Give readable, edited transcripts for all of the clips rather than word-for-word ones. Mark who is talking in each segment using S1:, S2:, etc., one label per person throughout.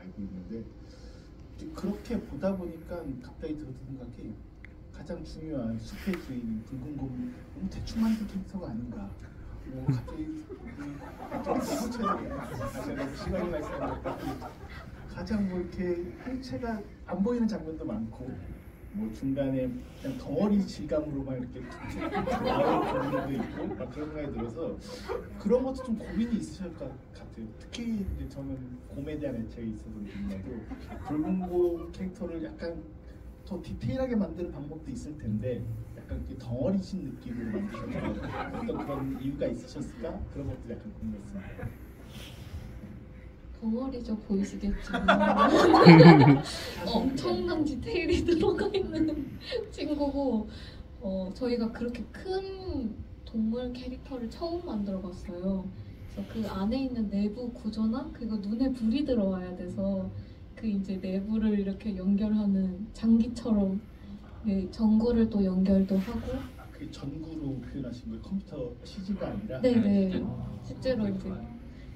S1: 알고 있는데 그렇게 보다 보니까 갑자기 들었던 생각이 가장 중요한 숲의 주인 붉은 곰 너무 대충 만든 캐릭터가 아닌가. 갑자기 제가 시간이 말씀드렸다. 가장 뭐 이렇게 행체가 안 보이는 장면도 많고 뭐 중간에 그냥 덩어리 질감으로만 이렇게 나오는 부분도 있고 막 그런 생각이 들어서 그런 것도 좀 고민이 있으실 것 같아요. 특히 이제 저는 곰에 대한 애착이 있어서 그런데도 붉은 곰 캐릭터를 약간 더 디테일하게 만드는 방법도 있을 텐데 약간 이렇게 덩어리진 느낌으로 만드셔서 어떤 그런 이유가 있으셨을까? 그런 것도 약간 궁금했습니다.
S2: 덩어리져 보이시겠지만 엄청난 디테일이 들어가 있는 친구고 저희가 그렇게 큰 동물 캐릭터를 처음 만들어 봤어요. 그래서 그 안에 있는 내부 구조나 그리고 눈에 불이 들어와야 돼서 그 이제 내부를 이렇게 연결하는 장기처럼 전구를 또 연결도 하고
S1: 그 전구로 표현하신 거예요? 컴퓨터 CG가 아니라?
S2: 네네 실제로 이제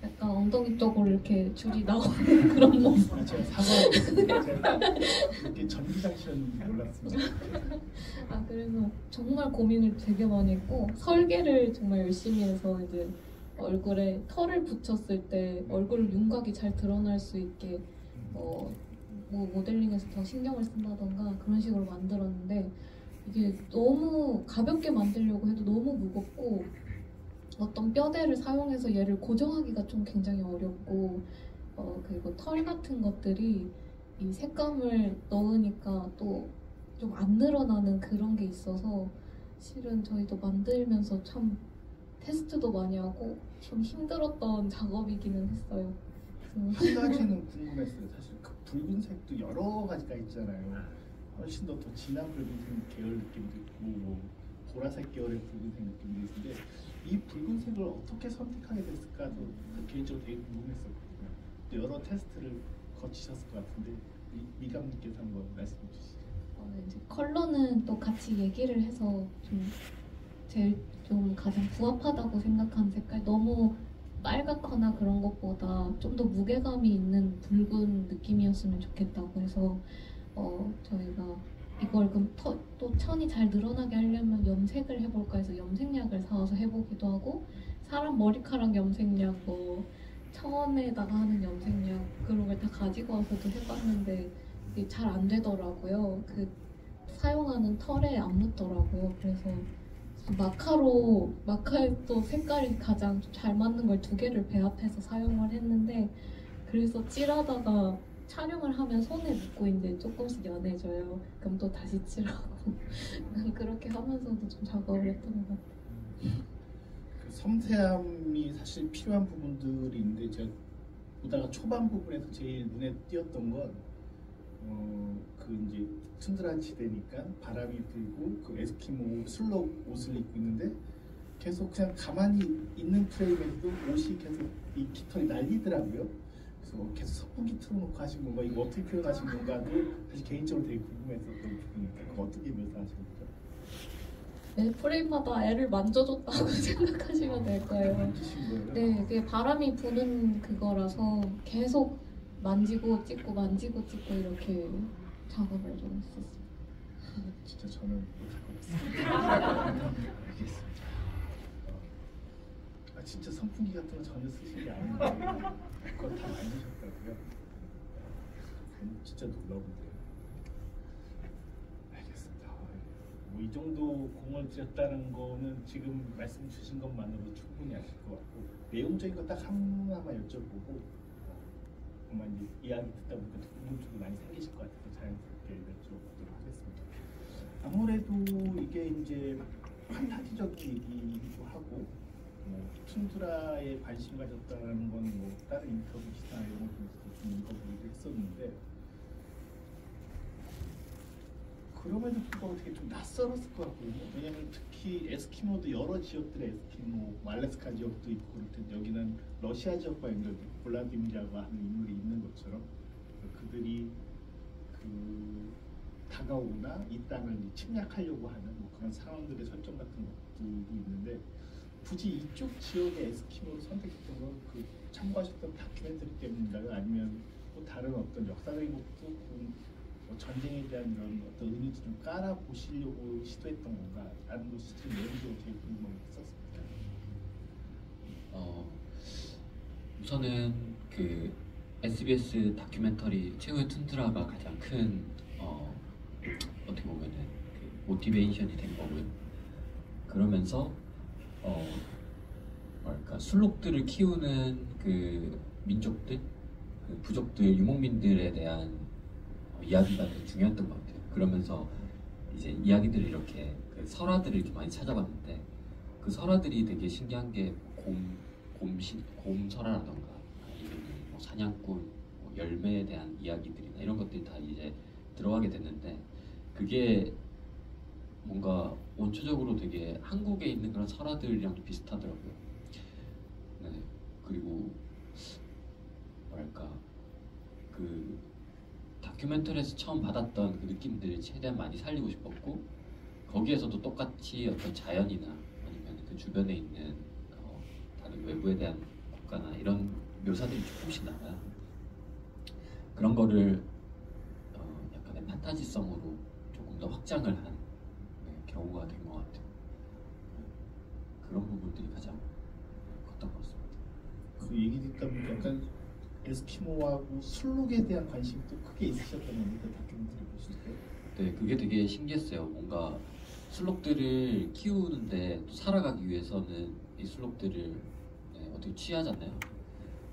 S2: 약간 엉덩이 쪽으로 이렇게 줄이 나오는 그런 모습.
S1: 제가 사과하겠습니다. 제가 이렇게 전기장치였는지 몰랐습니다.
S2: 그래서 정말 고민을 되게 많이 했고 설계를 정말 열심히 해서 이제 얼굴에 털을 붙였을 때 얼굴 윤곽이 잘 드러날 수 있게 뭐 모델링에서 더 신경을 쓴다던가 그런 식으로 만들었는데 이게 너무 가볍게 만들려고 해도 너무 무겁고 어떤 뼈대를 사용해서 얘를 고정하기가 좀 굉장히 어렵고 그리고 털 같은 것들이 이 색감을 넣으니까 또 좀 안 늘어나는 그런 게 있어서 실은 저희도 만들면서 참 테스트도 많이 하고 좀 힘들었던 작업이기는 했어요.
S1: 한 가지는 궁금했어요. 사실 그 붉은색도 여러 가지가 있잖아요. 훨씬 더 진한 붉은색 계열 느낌도 있고 뭐 보라색 계열의 붉은색 느낌도 있는데 이 붉은색을 어떻게 선택하게 됐을까도 개인적으로 되게 궁금했었거든요. 또 여러 테스트를 거치셨을 것 같은데 미감님께서 한번 말씀해 주시죠.
S2: 이제 컬러는 또 같이 얘기를 해서 좀 제일 좀 가장 부합하다고 생각하는 색깔 너무 빨갛거나 그런 것보다 좀 더 무게감이 있는 붉은 느낌이었으면 좋겠다고 해서 저희가 이걸 그럼 또 천이 잘 늘어나게 하려면 염색을 해볼까 해서 염색약을 사와서 해보기도 하고 사람 머리카락 염색약 뭐 천에다가 하는 염색약 그런 걸 다 가지고 와서도 해봤는데 이게 잘 안 되더라고요. 그 사용하는 털에 안 묻더라고요. 그래서 마카에 또 색깔이 가장 잘 맞는 걸 2개를 배합해서 사용을 했는데 그래서 칠하다가 촬영을 하면 손에 묻고 이제 조금씩 연해져요. 그럼 또 다시 칠하고 그렇게 하면서도 좀 작업을 했던 것 같아요.
S1: 그 섬세함이 사실 필요한 부분들이 있는데 제가 보다가 초반 부분에서 제일 눈에 띄었던 건 그 이제 툰드라 지대니까 바람이 불고 그 에스키모 슬록 옷을 입고 있는데 계속 그냥 가만히 있는 프레임에서도 옷이 계속 이 깃털이 날리더라고요. 그래서 계속 선풍기 틀어놓고 하신 건가 이거 어떻게 표현하신 건가도 사실 개인적으로 되게 궁금했었던 부분이니까 그거 어떻게 묘사하신 거죠?
S2: 매 프레임마다 애를 만져줬다고 생각하시면 될 거예요.
S1: 만지신 거예요?
S2: 네, 그게 바람이 부는 그거라서 계속 만지고 찍고 만지고 찍고 이렇게 작업을 좀 했었어요.
S1: 진짜 저는 못할 것 같습니다. 알겠습니다. 진짜 선풍기 같은 거 전혀 쓰시는 게 아닌데 그거 다 만드셨다고요? 진짜 놀라운데요. 알겠습니다. 뭐 이 정도 공을 들였다는 거는 지금 말씀 주신 것만으로 충분히 아실 것 같고 내용적인 거 딱 하나만 여쭤보고 정말 이제 이야기 듣다 보니까 궁금증이 많이 생기실 것 같아서 자연스럽게 여쭤보도록 하겠습니다. 아무래도 이게 이제 판타지적인 얘기이기도 하고 툰드라에 관심 가졌다는 건 뭐 다른 인터뷰 기사 이런 거 통해서도 좀 읽어보기도 했었는데 그럼에도 불구하고 되게 좀 낯설었을 것 같거든요. 왜냐면 특히 에스키모도 여러 지역들의 에스키모, 알래스카 지역도 있고 그럴 텐데 여기는 러시아 지역과 연결돼 블라디미르라고 하는 인물이 있는 것처럼 그들이 그 다가오거나 이 땅을 침략하려고 하는 뭐 그런 상황들의 설정 같은 것들도 있는데 굳이 이쪽 지역의 에스키모를 선택했던 건 그 참고하셨던 다큐멘터리 때문인가요? 아니면 뭐 다른 어떤 역사적인 것도 뭐 전쟁에 대한 이런 어떤 의미도 좀 깔아 보시려고 시도했던 건가 라는 것이 좀 내용적으로 되게 궁금했었습니다.
S3: 우선은 그 SBS 다큐멘터리 최후의 툰드라가 가장 큰 어떻게 보면은 그 모티베이션이 된 거고요. 그러면서 뭐랄까 술록들을 키우는 그 민족들, 그 부족들, 유목민들에 대한 이야기가 되게 중요했던 것 같아요. 그러면서 이제 이야기들을 이렇게 그 설화들을 이렇게 많이 찾아봤는데 그 설화들이 되게 신기한 게 곰 설화라던가 아니면 뭐 사냥꾼, 뭐 열매에 대한 이야기들이나 이런 것들이 다 이제 들어가게 됐는데 그게 뭔가 원초적으로 되게 한국에 있는 그런 설화들이랑도 비슷하더라고요. 네, 그리고 뭐랄까 그 다큐멘터리에서 처음 받았던 그 느낌들을 최대한 많이 살리고 싶었고 거기에서도 똑같이 어떤 자연이나 아니면 그 주변에 있는 다른 외부에 대한 국가나 이런 묘사들이 조금씩 나와요. 그런 거를 약간의 판타지성으로 조금 더 확장을 한 경우가 된 것 같아요. 그런 부분들이 가장 컸던 것 같습니다.
S1: 그 얘기 듣다 보니까 약간 에스키모하고 술록에 대한 관심도 크게 있으셨던 건데 그 다큐멘터리 보실 때.
S3: 네, 그게 되게 신기했어요. 뭔가 술록들을 키우는데 또 살아가기 위해서는 이 술록들을 어떻게 취하잖아요.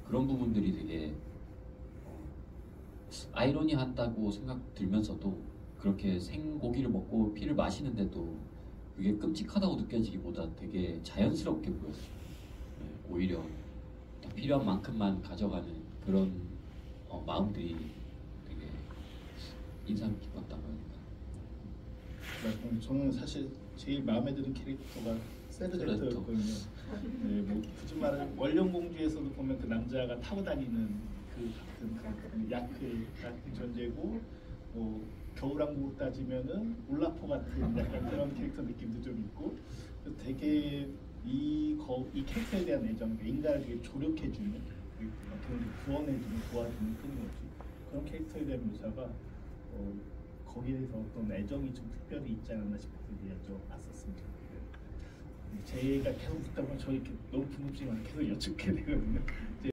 S3: 그런 부분들이 되게 아이러니하다고 생각 들면서도 그렇게 생고기를 먹고 피를 마시는데도 그게 끔찍하다고 느껴지기보다 되게 자연스럽게 보였어요. 네, 오히려 필요한 만큼만 가져가는 그런 마음들이 되게 인상 깊었다고 할까.
S1: 저는 사실 제일 마음에 드는 캐릭터가 세르제토였거든요. 네, 뭐 굳이 말하면 원령공주에서도 보면 그 남자가 타고 다니는 그 같은 야크 같은 존재고, 뭐 겨울왕국으로 따지면은 올라프 같은 약간 그런 캐릭터 느낌도 좀 있고, 되게 이 캐릭터에 대한 애정, 인간을 되게 조력해주는, 구원해주는, 도와주는 끊임없이 그런 캐릭터에 대한 묘사가 거기에 대해서 어떤 애정이 좀 특별히 있지 않았나 싶어서 여쭤봤었습니다. 제가 계속 듣다 보면 저 이렇게 너무 궁금증이 많아서 계속 여쭙게 되거든요.